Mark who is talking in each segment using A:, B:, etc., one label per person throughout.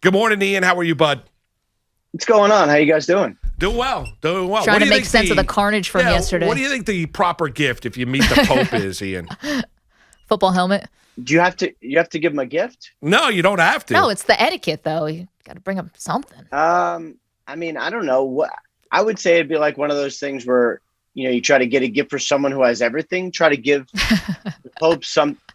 A: Good morning, Ian. How are you, bud?
B: What's going on? How you guys doing?
A: Doing well. Doing well.
C: Trying to make sense of the carnage from yesterday.
A: What do you think the proper gift if you meet the Pope is, Ian?
C: Football helmet.
B: Do you have to give him a gift?
A: No, you don't have to.
C: No, it's the etiquette though. You got to bring him something.
B: I mean, I don't know. What I would say it'd be like one of those things where, you try to get a gift for someone who has everything. Try to give the Pope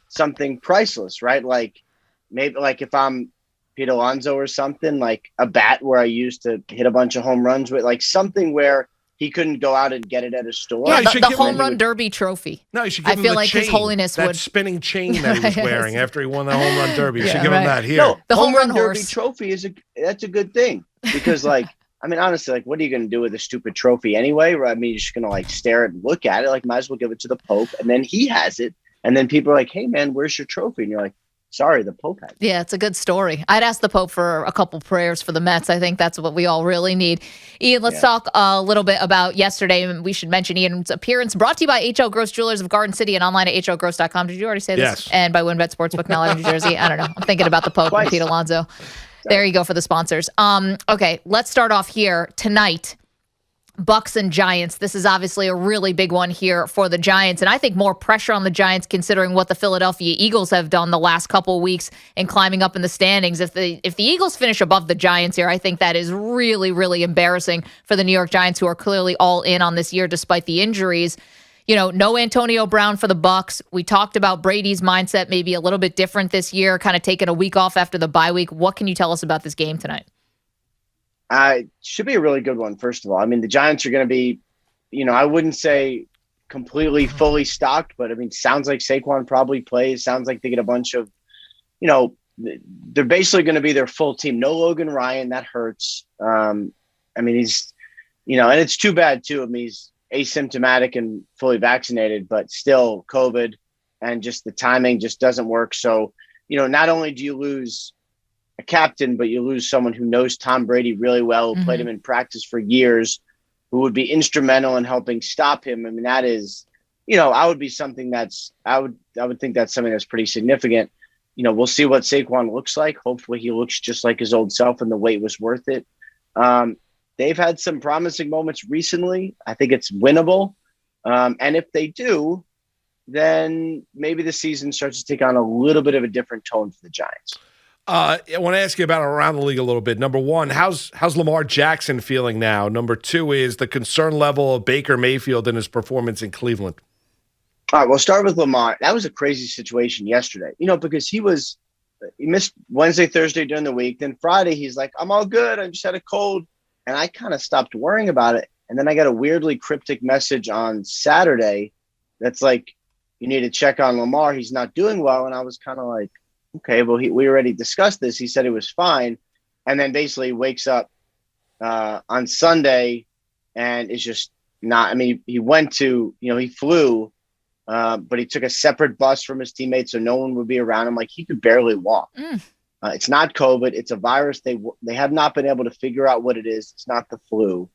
B: something priceless, right? Like maybe like if I'm Pete Alonso or something, like a bat where I used to hit a bunch of home runs with, like something where he couldn't go out and get it at a store.
C: Yeah, the home run derby trophy.
A: No, you should give him
C: feel
A: the
C: like
A: chain,
C: His Holiness
A: that
C: would.
A: spinning chain that he was wearing after he won the home run derby. You should give him that here.
B: No,
C: the home run
B: derby
C: horse
B: trophy that's a good thing because like, I mean, honestly, like, what are you going to do with a stupid trophy anyway? I mean, you're just going to like stare and look at it. Like, might as well give it to the Pope, and then he has it. And then people are like, "Hey, man, where's your trophy?" And you're like, "Sorry, the Pope has it."
C: Yeah, it's a good story. I'd ask the Pope for a couple prayers for the Mets. I think that's what we all really need. Ian, let's talk a little bit about yesterday. And we should mention Ian's appearance brought to you by H.O. Gross Jewelers of Garden City and online at hogross.com. Did you already say this?
A: Yes.
C: And by WinBet Sportsbook, now in New Jersey. I don't know. I'm thinking about the Pope and Pete Alonso. There you go for the sponsors. Okay, let's start off here tonight. Bucks and Giants. This is obviously a really big one here for the Giants, and I think more pressure on the Giants considering what the Philadelphia Eagles have done the last couple of weeks in climbing up in the standings. If the Eagles finish above the Giants here, I think that is really, really embarrassing for the New York Giants, who are clearly all in on this year despite the injuries. No Antonio Brown for the Bucks. We talked about Brady's mindset maybe a little bit different this year, kind of taking a week off after the bye week. What can you tell us about this game tonight?
B: Should be a really good one, first of all. I mean, the Giants are going to be, I wouldn't say completely fully stocked, but I mean, sounds like Saquon probably plays. Sounds like they get a bunch of, they're basically going to be their full team. No Logan Ryan, that hurts. I mean, he's, and it's too bad too. I mean, he's asymptomatic and fully vaccinated, but still COVID and just the timing just doesn't work. So, not only do you lose a captain, but you lose someone who knows Tom Brady really well, who played him in practice for years, who would be instrumental in helping stop him. I mean, that is, I would be something I would think that's something that's pretty significant. We'll see what Saquon looks like. Hopefully he looks just like his old self and the weight was worth it. They've had some promising moments recently. I think it's winnable. And if they do, then maybe the season starts to take on a little bit of a different tone for the Giants.
A: I want to ask you about around the league a little bit. Number one, how's Lamar Jackson feeling now? Number two is the concern level of Baker Mayfield and his performance in Cleveland.
B: All right, we'll start with Lamar. That was a crazy situation yesterday, because he missed Wednesday, Thursday during the week. Then Friday, he's like, "I'm all good. I just had a cold." And I kind of stopped worrying about it. And then I got a weirdly cryptic message on Saturday that's like, "You need to check on Lamar. He's not doing well." And I was kind of like, okay, well, we already discussed this. He said he was fine. And then basically wakes up on Sunday and is just not, I mean, he went to, he flew, but he took a separate bus from his teammates so no one would be around him. Like, he could barely walk. It's not COVID. It's a virus. They have not been able to figure out what it is. It's not the flu.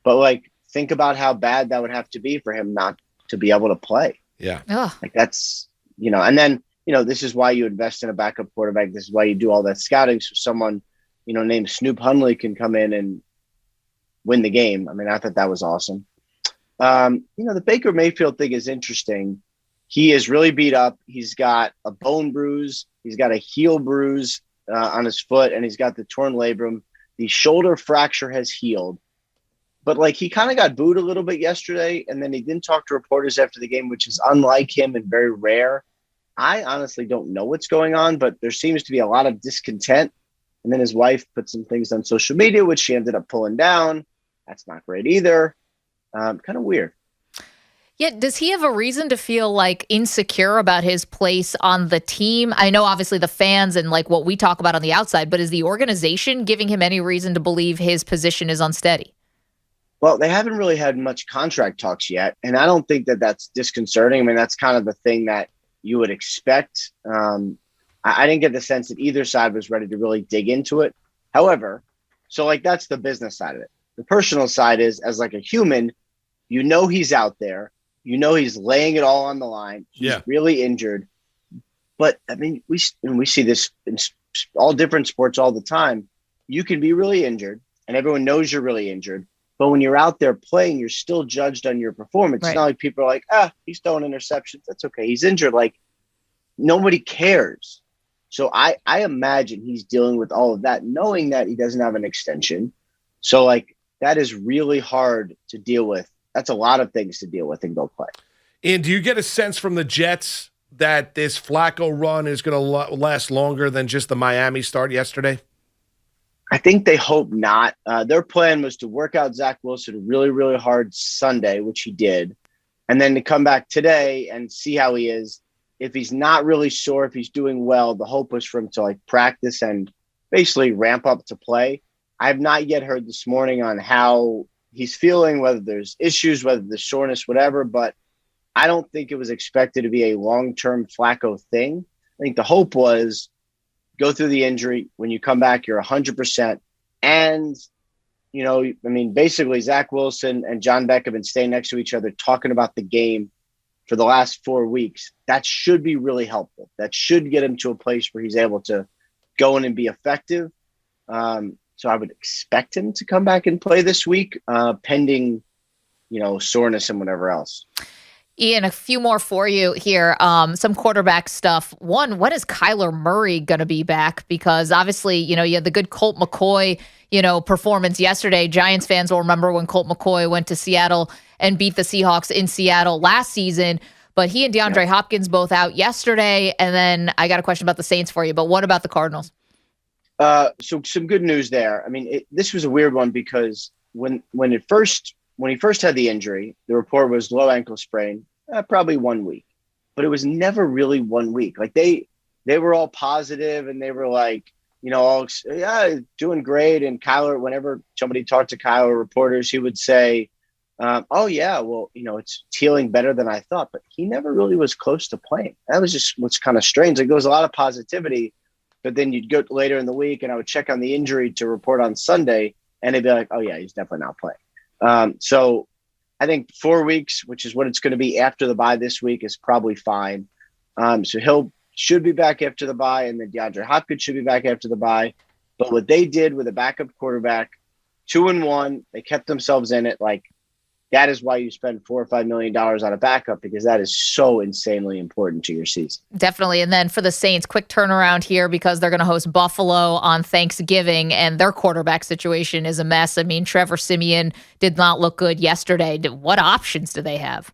B: But, like, think about how bad that would have to be for him not to be able to play.
A: Yeah.
B: Like, that's, and then, this is why you invest in a backup quarterback. This is why you do all that scouting. So someone, named Snoop Hundley can come in and win the game. I mean, I thought that was awesome. The Baker Mayfield thing is interesting. He is really beat up. He's got a bone bruise. He's got a heel bruise on his foot, and he's got the torn labrum. The shoulder fracture has healed. But, like, he kind of got booed a little bit yesterday, and then he didn't talk to reporters after the game, which is unlike him and very rare. I honestly don't know what's going on, but there seems to be a lot of discontent. And then his wife put some things on social media, which she ended up pulling down. That's not great either. Kind of weird.
C: Yeah, does he have a reason to feel like insecure about his place on the team? I know obviously the fans and like what we talk about on the outside, but is the organization giving him any reason to believe his position is unsteady?
B: Well, they haven't really had much contract talks yet. And I don't think that that's disconcerting. I mean, that's kind of the thing that you would expect. I didn't get the sense that either side was ready to really dig into it. However, so like that's the business side of it. The personal side is, as like a human, he's out there. He's laying it all on the line. He's really injured. But I mean, we see this in all different sports all the time, you can be really injured and everyone knows you're really injured. But when you're out there playing, you're still judged on your performance.
C: Right.
B: It's not like people are like, he's throwing interceptions. That's okay. He's injured. Like, nobody cares. So I imagine he's dealing with all of that, knowing that he doesn't have an extension. So, like, that is really hard to deal with. That's a lot of things to deal with and go play.
A: And do you get a sense from the Jets that this Flacco run is going to last longer than just the Miami start yesterday?
B: I think they hope not. Their plan was to work out Zach Wilson really, really hard Sunday, which he did, and then to come back today and see how he is. If he's not really sure, if he's doing well, the hope was for him to like practice and basically ramp up to play. I have not yet heard this morning on how he's feeling, whether there's issues, whether there's soreness, whatever, but I don't think it was expected to be a long-term Flacco thing. I think the hope was go through the injury. When you come back, you're 100%. And, you know, I mean, basically Zach Wilson and John Beck have been staying next to each other talking about the game for the last 4 weeks. That should be really helpful. That should get him to a place where he's able to go in and be effective. So I would expect him to come back and play this week, pending, you know, soreness and whatever else.
C: Ian, a few more for you here. Some quarterback stuff. One, when is Kyler Murray going to be back? Because obviously, you know, you had the good Colt McCoy, you know, performance yesterday. Giants fans will remember when Colt McCoy went to Seattle and beat the Seahawks in Seattle last season. But he and DeAndre Hopkins both out yesterday. And then I got a question about the Saints for you. But what about the Cardinals?
B: So some good news there. I mean, this was a weird one because when he first had the injury, the report was low ankle sprain, probably 1 week, but it was never really 1 week. Like they were all positive and they were like, you know, all doing great. And Kyler, whenever somebody talked to Kyler reporters, he would say, oh yeah, well, you know, it's healing better than I thought, but he never really was close to playing. That was just what's kind of strange. Like there was a lot of positivity, but then you'd go later in the week and I would check on the injury to report on Sunday and they'd be like, oh yeah, he's definitely not playing. So I think 4 weeks, which is what it's going to be after the bye this week, is probably fine. So should be back after the bye, and then DeAndre Hopkins should be back after the bye. But what they did with a backup quarterback, 2-1, they kept themselves in it. Like that is why you spend $4 or $5 million on a backup, because that is so insanely important to your season.
C: Definitely. And then for the Saints, quick turnaround here because they're going to host Buffalo on Thanksgiving, and their quarterback situation is a mess. I mean, Trevor Siemian did not look good yesterday. What options do they have?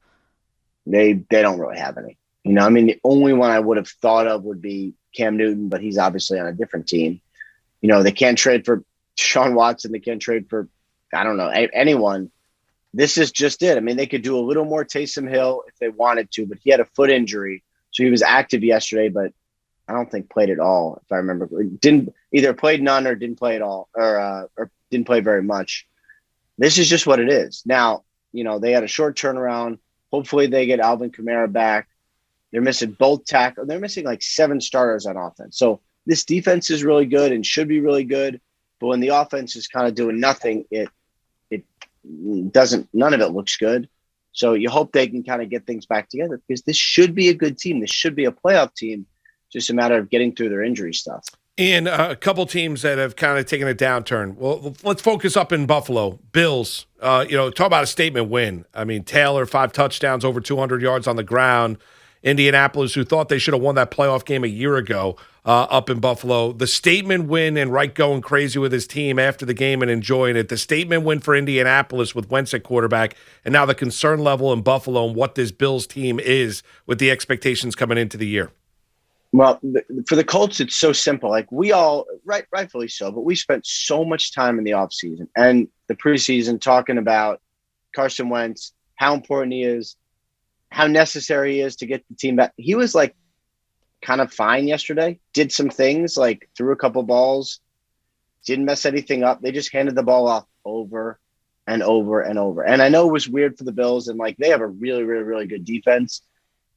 B: They don't really have any. You know, I mean, the only one I would have thought of would be Cam Newton, but he's obviously on a different team. You know, they can't trade for Deshaun Watson. They can't trade for, I don't know, anyone. This is just it. I mean, they could do a little more Taysom Hill if they wanted to, but he had a foot injury. So he was active yesterday, but I don't think played at all, if I remember. Didn't either played none or didn't play at all, or didn't play very much. This is just what it is. Now, you know, they had a short turnaround. Hopefully they get Alvin Kamara back. They're missing both tackles. They're missing like 7 starters on offense. So this defense is really good and should be really good. But when the offense is kind of doing nothing, it doesn't, none of it looks good. So you hope they can kind of get things back together, because this should be a good team. This should be a playoff team. Just a matter of getting through their injury stuff.
A: And a couple teams that have kind of taken a downturn. Well, let's focus up in Buffalo. Bills, you know, talk about a statement win. I mean, Taylor, 5 touchdowns, over 200 yards on the ground. Indianapolis, who thought they should have won that playoff game a year ago, up in Buffalo. The statement win, and Reich going crazy with his team after the game and enjoying it. The statement win for Indianapolis with Wentz at quarterback, and now the concern level in Buffalo and what this Bills team is with the expectations coming into the year.
B: Well, for the Colts, it's so simple. Like we all, rightfully so, but we spent so much time in the offseason and the preseason talking about Carson Wentz, how important he is, how necessary he is to get the team back. He was like kind of fine yesterday, did some things, like threw a couple balls, didn't mess anything up. They just handed the ball off over and over and over. And I know it was weird for the Bills, and like they have a really, really, really good defense,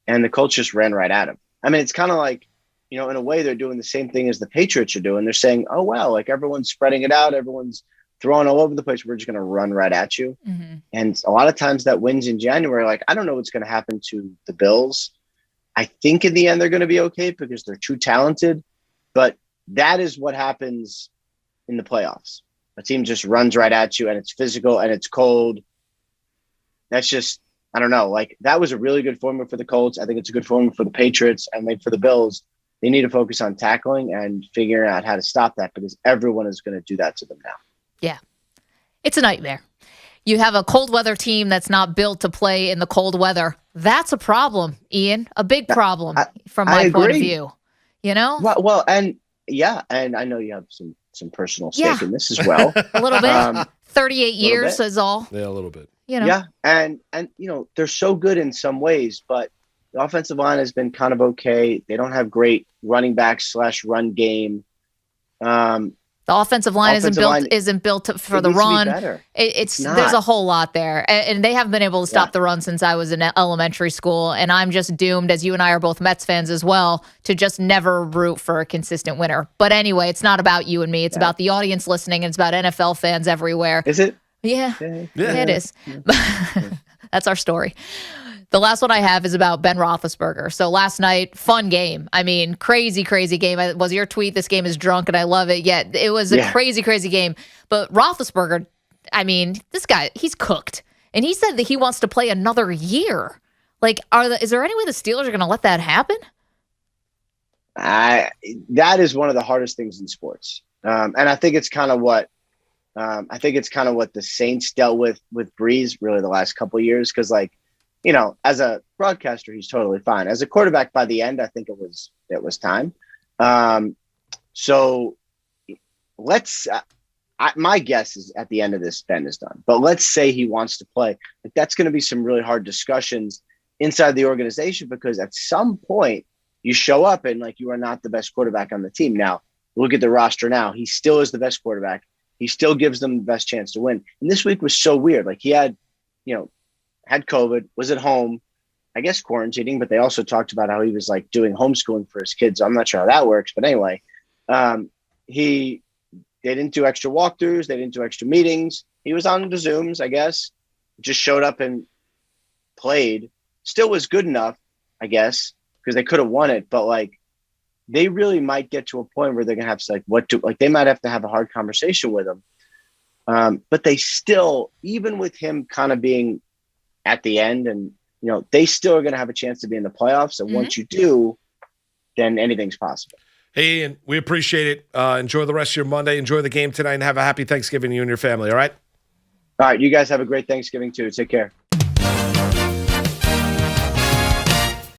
B: and the Colts just ran right at him. I mean, it's kind of like, you know, in a way they're doing the same thing as the Patriots are doing. They're saying, oh, wow, like everyone's spreading it out. Everyone's throwing all over the place. We're just going to run right at you. Mm-hmm. And a lot of times that wins in January. Like, I don't know what's going to happen to the Bills. I think in the end they're going to be okay because they're too talented. But that is what happens in the playoffs. A team just runs right at you, and it's physical and it's cold. That's just, I don't know. Like, that was a really good formula for the Colts. I think it's a good formula for the Patriots and like for the Bills. They need to focus on tackling and figuring out how to stop that, because everyone is going to do that to them now.
C: Yeah. It's a nightmare. You have a cold weather team that's not built to play in the cold weather. That's a problem, Ian. A big problem from my point of view. You know?
B: Well, and yeah, and I know you have some personal stake in this as well.
C: A little bit. 38 years is all.
A: Yeah, a little bit.
C: You know?
B: Yeah, and you know, they're so good in some ways, but the offensive line has been kind of okay. They don't have great running backs / run game.
C: The offensive line isn't built for the run. It's there's a whole lot there, and they haven't been able to stop the run since I was in elementary school. And I'm just doomed, as you and I are both Mets fans as well, to just never root for a consistent winner. But anyway, it's not about you and me. It's about the audience listening, and it's about NFL fans everywhere.
B: Is it?
C: Yeah, it is. Yeah. That's our story. The last one I have is about Ben Roethlisberger. So last night, fun game. I mean, crazy game. Was your tweet, this game is drunk and I love it. Yeah, it was a crazy game. But Roethlisberger, I mean, this guy, he's cooked. And he said that he wants to play another year. Like, is there any way the Steelers are going to let that happen?
B: That is one of the hardest things in sports. And I think it's kind of what the Saints dealt with Breeze really the last couple of years. Because, like, you know, as a broadcaster, he's totally fine. As a quarterback, by the end, I think it was time. So my guess is at the end of this, Ben is done. But let's say he wants to play. Like, that's going to be some really hard discussions inside the organization, because at some point you show up and, like, you are not the best quarterback on the team. Now, look at the roster now. He still is the best quarterback. He still gives them the best chance to win. And this week was so weird. Like, he had COVID, was at home, I guess quarantining, but they also talked about how he was, like, doing homeschooling for his kids. I'm not sure how that works, but anyway, they didn't do extra walkthroughs. They didn't do extra meetings. He was on the Zooms, I guess, just showed up and played. Still was good enough, I guess, because they could have won it. But, like, they really might get to a point where they're going to have to, they might have to have a hard conversation with him. But they still, even with him kind of being at the end, and, you know, they still are going to have a chance to be in the playoffs. And once you do, then anything's possible.
A: Hey, Ian, we appreciate it. Enjoy the rest of your Monday. Enjoy the game tonight, and have a happy Thanksgiving, you and your family. All right?
B: All right. You guys have a great Thanksgiving too. Take care.